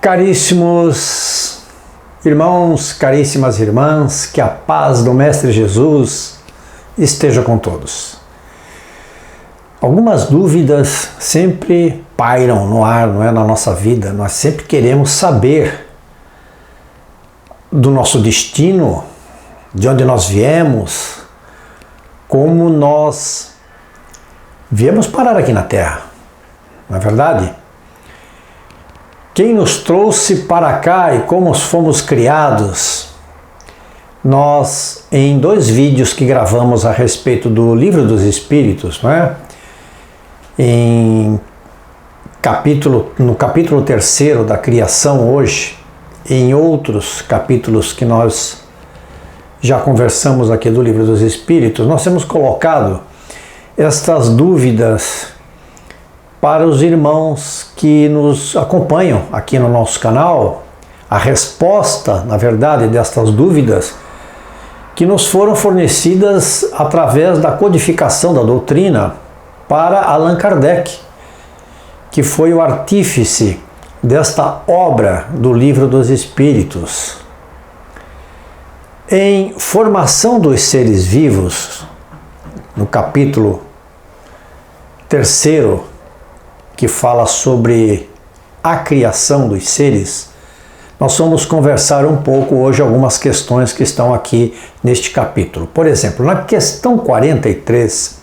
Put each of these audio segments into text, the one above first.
Caríssimos irmãos, caríssimas irmãs, que a paz do Mestre Jesus esteja com todos. Algumas dúvidas sempre pairam no ar, não é, na nossa vida. Nós sempre queremos saber do nosso destino, de onde nós viemos, como nós viemos parar aqui na Terra, não é verdade? Quem nos trouxe para cá e como fomos criados? Nós, em 2 vídeos que gravamos a respeito do Livro dos Espíritos, não é? No capítulo 3º da criação hoje, e em outros capítulos que nós já conversamos aqui do Livro dos Espíritos, nós temos colocado estas dúvidas para os irmãos que nos acompanham aqui no nosso canal, a resposta, na verdade, destas dúvidas que nos foram fornecidas através da codificação da doutrina para Allan Kardec, que foi o artífice desta obra do Livro dos Espíritos. Em Formação dos Seres Vivos, no capítulo 3º, que fala sobre a criação dos seres, nós vamos conversar um pouco hoje algumas questões que estão aqui neste capítulo. Por exemplo, na questão 43,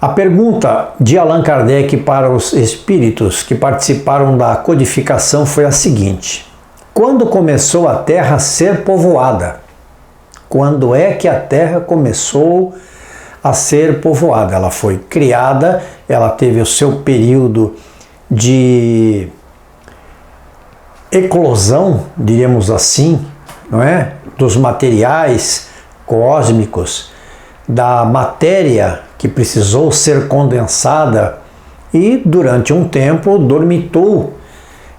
a pergunta de Allan Kardec para os espíritos que participaram da codificação foi a seguinte: quando começou a Terra a ser povoada? Quando é que a Terra começou a ser povoada? Ela foi criada, ela teve o seu período de eclosão, diríamos assim, não é? Dos materiais cósmicos, da matéria que precisou ser condensada e durante um tempo dormitou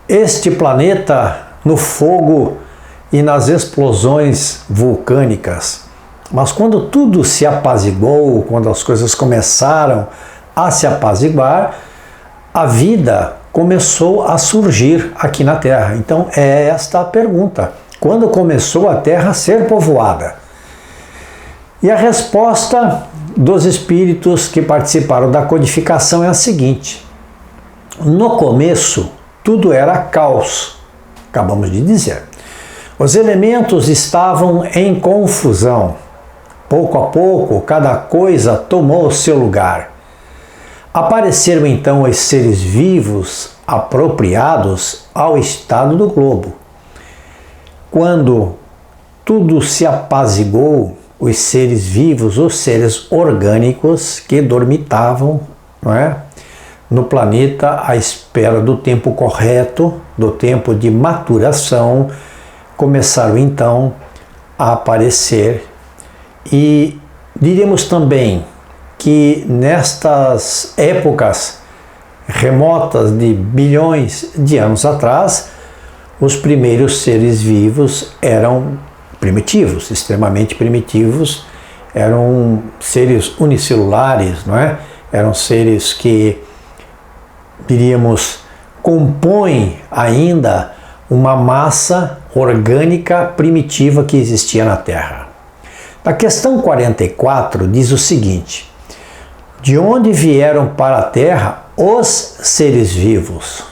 este planeta no fogo e nas explosões vulcânicas. Mas quando tudo se apaziguou, quando as coisas começaram a se apaziguar, a vida começou a surgir aqui na Terra. Então é esta a pergunta: quando começou a Terra a ser povoada? E a resposta dos espíritos que participaram da codificação é a seguinte: no começo tudo era caos, acabamos de dizer. Os elementos estavam em confusão. Pouco a pouco, cada coisa tomou o seu lugar. Apareceram então os seres vivos apropriados ao estado do globo. Quando tudo se apaziguou, os seres vivos, os seres orgânicos que dormitavam, não é, no planeta à espera do tempo correto, do tempo de maturação, começaram então a aparecer. E diríamos também que nestas épocas remotas de bilhões de anos atrás, os primeiros seres vivos eram primitivos, extremamente primitivos, eram seres unicelulares, não é? Eram seres que, diríamos, compõem ainda uma massa orgânica primitiva que existia na Terra. Na questão 44 diz o seguinte: de onde vieram para a Terra os seres vivos?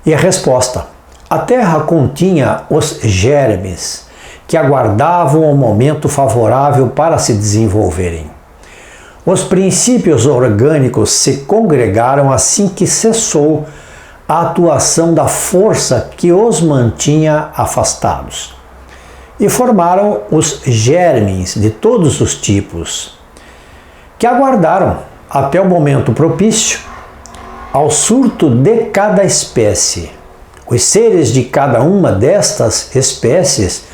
E a resposta: a Terra continha os germes que aguardavam o momento favorável para se desenvolverem. Os princípios orgânicos se congregaram assim que cessou a atuação da força que os mantinha afastados, e formaram os germes de todos os tipos, que aguardaram até o momento propício ao surto de cada espécie. Os seres de cada uma destas espécies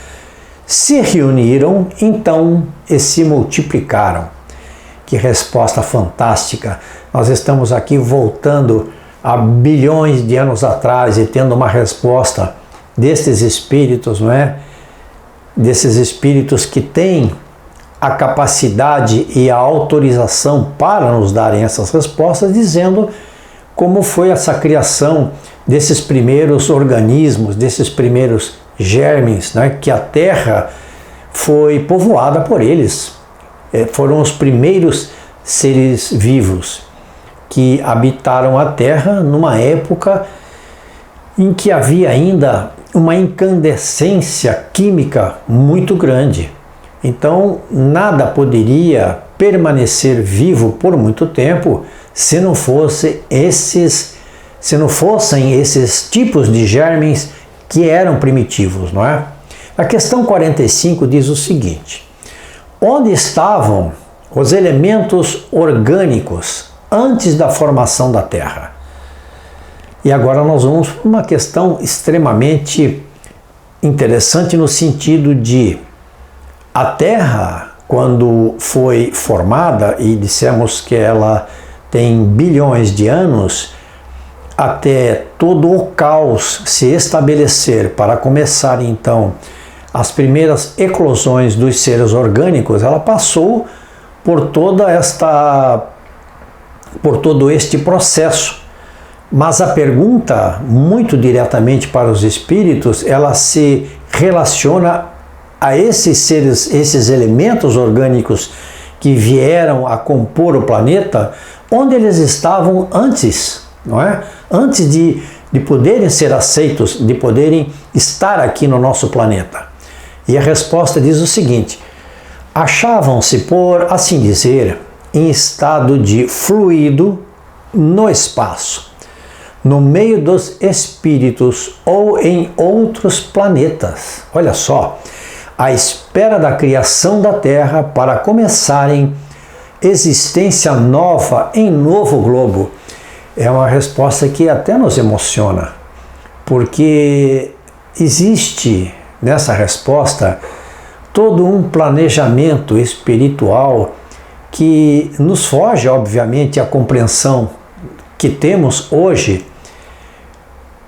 se reuniram então e se multiplicaram. Que resposta fantástica! Nós estamos aqui voltando a bilhões de anos atrás e tendo uma resposta destes espíritos, não é? Desses espíritos que têm a capacidade e a autorização para nos darem essas respostas, dizendo como foi essa criação desses primeiros organismos, desses primeiros germes, né, que a Terra foi povoada por eles. Foram os primeiros seres vivos que habitaram a Terra numa época em que havia ainda uma incandescência química muito grande. Então, nada poderia permanecer vivo por muito tempo se não fossem esses tipos de germes que eram primitivos, não é? A questão 45 diz o seguinte: onde estavam os elementos orgânicos antes da formação da Terra? E agora nós vamos para uma questão extremamente interessante no sentido de a Terra, quando foi formada, e dissemos que ela tem bilhões de anos, até todo o caos se estabelecer para começar então as primeiras eclosões dos seres orgânicos, ela passou por todo este processo. Mas a pergunta, muito diretamente para os espíritos, ela se relaciona a esses elementos orgânicos que vieram a compor o planeta, onde eles estavam antes, não é? Antes de poderem ser aceitos, de poderem estar aqui no nosso planeta. E a resposta diz o seguinte: achavam-se, por assim dizer, em estado de fluido no espaço, no meio dos espíritos ou em outros planetas. Olha só, à espera da criação da Terra para começarem existência nova em novo globo. É uma resposta que até nos emociona, porque existe nessa resposta todo um planejamento espiritual que nos foge, obviamente, à compreensão que temos hoje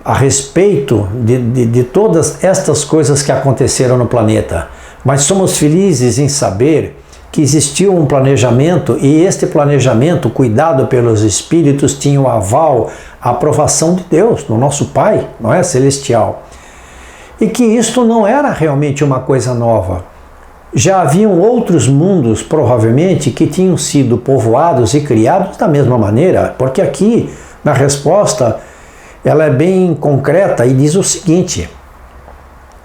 a respeito de todas estas coisas que aconteceram no planeta. Mas somos felizes em saber que existiu um planejamento, e este planejamento, cuidado pelos espíritos, tinha o aval, a aprovação de Deus, do nosso Pai, não é, celestial. E que isto não era realmente uma coisa nova. Já haviam outros mundos, provavelmente, que tinham sido povoados e criados da mesma maneira, porque aqui, na resposta, ela é bem concreta e diz o seguinte: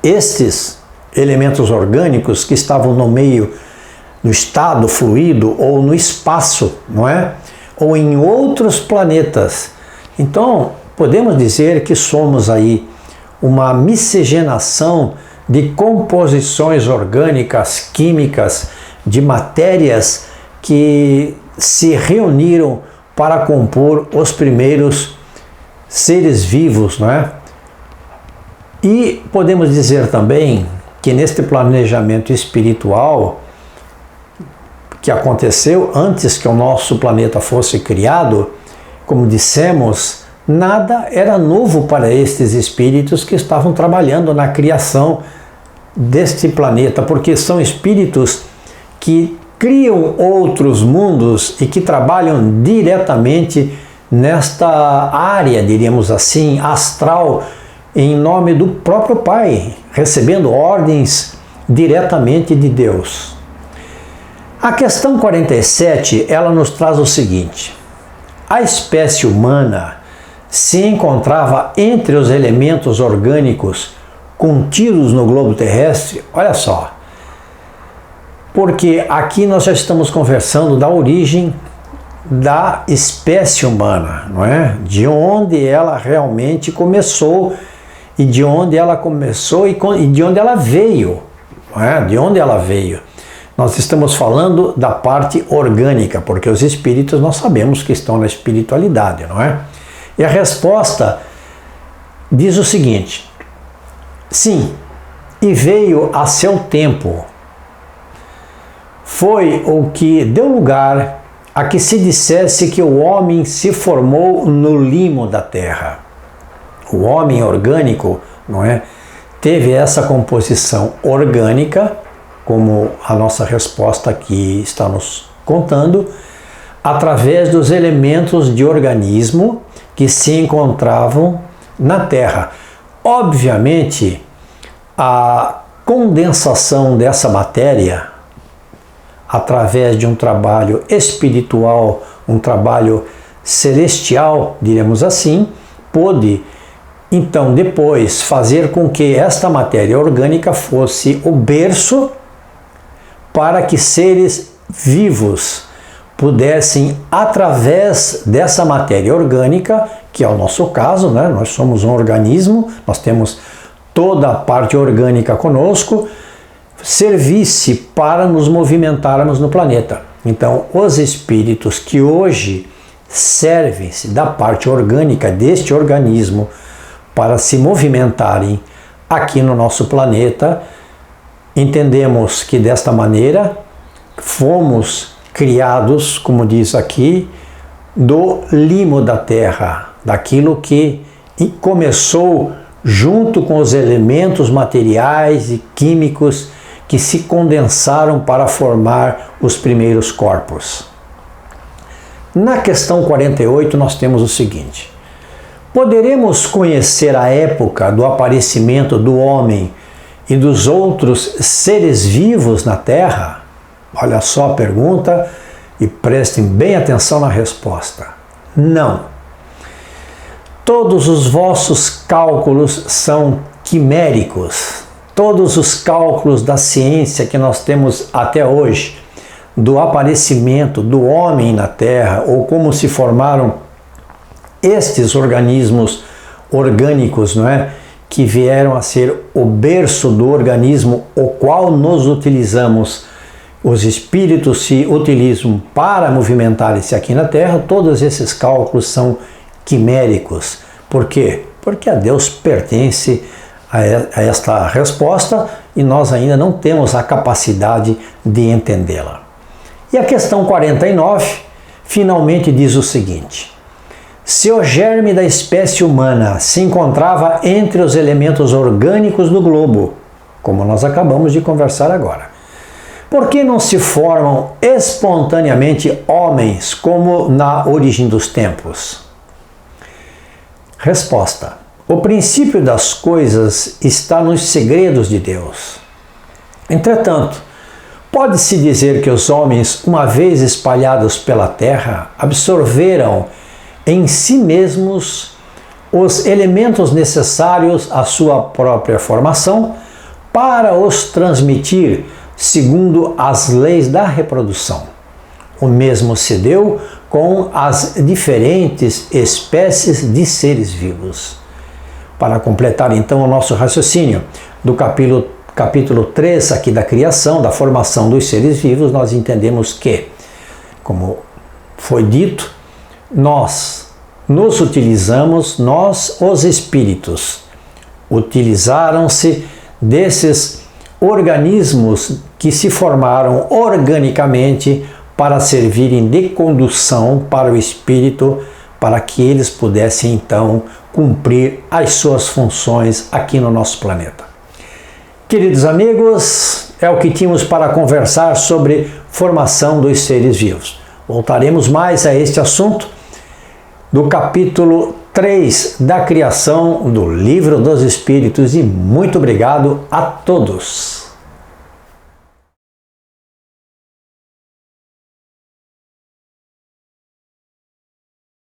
estes elementos orgânicos que estavam no meio, no estado fluido ou no espaço, não é? Ou em outros planetas. Então, podemos dizer que somos aí uma miscigenação de composições orgânicas, químicas, de matérias que se reuniram para compor os primeiros seres vivos, não é? E podemos dizer também que neste planejamento espiritual que aconteceu antes que o nosso planeta fosse criado, como dissemos, nada era novo para estes espíritos que estavam trabalhando na criação deste planeta, porque são espíritos que criam outros mundos e que trabalham diretamente nesta área, diríamos assim, astral, em nome do próprio Pai, recebendo ordens diretamente de Deus. A questão 47, ela nos traz o seguinte: a espécie humana se encontrava entre os elementos orgânicos contidos no globo terrestre. Olha só, porque aqui nós já estamos conversando da origem da espécie humana, não é? De onde ela realmente começou e de onde ela começou e de onde ela veio, não é? De onde ela veio. Nós estamos falando da parte orgânica, porque os espíritos nós sabemos que estão na espiritualidade, não é? E a resposta diz o seguinte: sim, e veio a seu tempo. Foi o que deu lugar a que se dissesse que o homem se formou no limo da terra. O homem orgânico, não é? Teve essa composição orgânica, como a nossa resposta aqui está nos contando, através dos elementos de organismo que se encontravam na Terra. Obviamente, a condensação dessa matéria através de um trabalho espiritual, um trabalho celestial, diremos assim, pôde então depois fazer com que esta matéria orgânica fosse o berço para que seres vivos pudessem, através dessa matéria orgânica, que é o nosso caso, né? Nós somos um organismo, nós temos toda a parte orgânica conosco, servisse para nos movimentarmos no planeta. Então, os espíritos que hoje servem-se da parte orgânica deste organismo para se movimentarem aqui no nosso planeta, entendemos que desta maneira fomos criados, como diz aqui, do limo da terra, daquilo que começou junto com os elementos materiais e químicos que se condensaram para formar os primeiros corpos. Na questão 48 nós temos o seguinte: poderemos conhecer a época do aparecimento do homem e dos outros seres vivos na Terra? Olha só a pergunta e prestem bem atenção na resposta. Não. Todos os vossos cálculos são quiméricos. Todos os cálculos da ciência que nós temos até hoje, do aparecimento do homem na Terra, ou como se formaram estes organismos orgânicos, não é? Que vieram a ser o berço do organismo, o qual nos utilizamos, os espíritos se utilizam para movimentarem-se aqui na Terra, todos esses cálculos são quiméricos. Por quê? Porque a Deus pertence a esta resposta e nós ainda não temos a capacidade de entendê-la. E a questão 49 finalmente diz o seguinte: se o germe da espécie humana se encontrava entre os elementos orgânicos do globo, como nós acabamos de conversar agora, por que não se formam espontaneamente homens como na origem dos tempos? Resposta: o princípio das coisas está nos segredos de Deus. Entretanto, pode-se dizer que os homens, uma vez espalhados pela terra, absorveram em si mesmos os elementos necessários à sua própria formação para os transmitir segundo as leis da reprodução. O mesmo se deu com as diferentes espécies de seres vivos. Para completar então o nosso raciocínio do capítulo 3 aqui da criação, da formação dos seres vivos, nós entendemos que, como foi dito, nós nos utilizamos, os espíritos, utilizaram-se desses organismos que se formaram organicamente para servirem de condução para o espírito, para que eles pudessem então cumprir as suas funções aqui no nosso planeta. Queridos amigos, é o que tínhamos para conversar sobre formação dos seres vivos. Voltaremos mais a este assunto do capítulo 3 da criação do Livro dos Espíritos e muito obrigado a todos.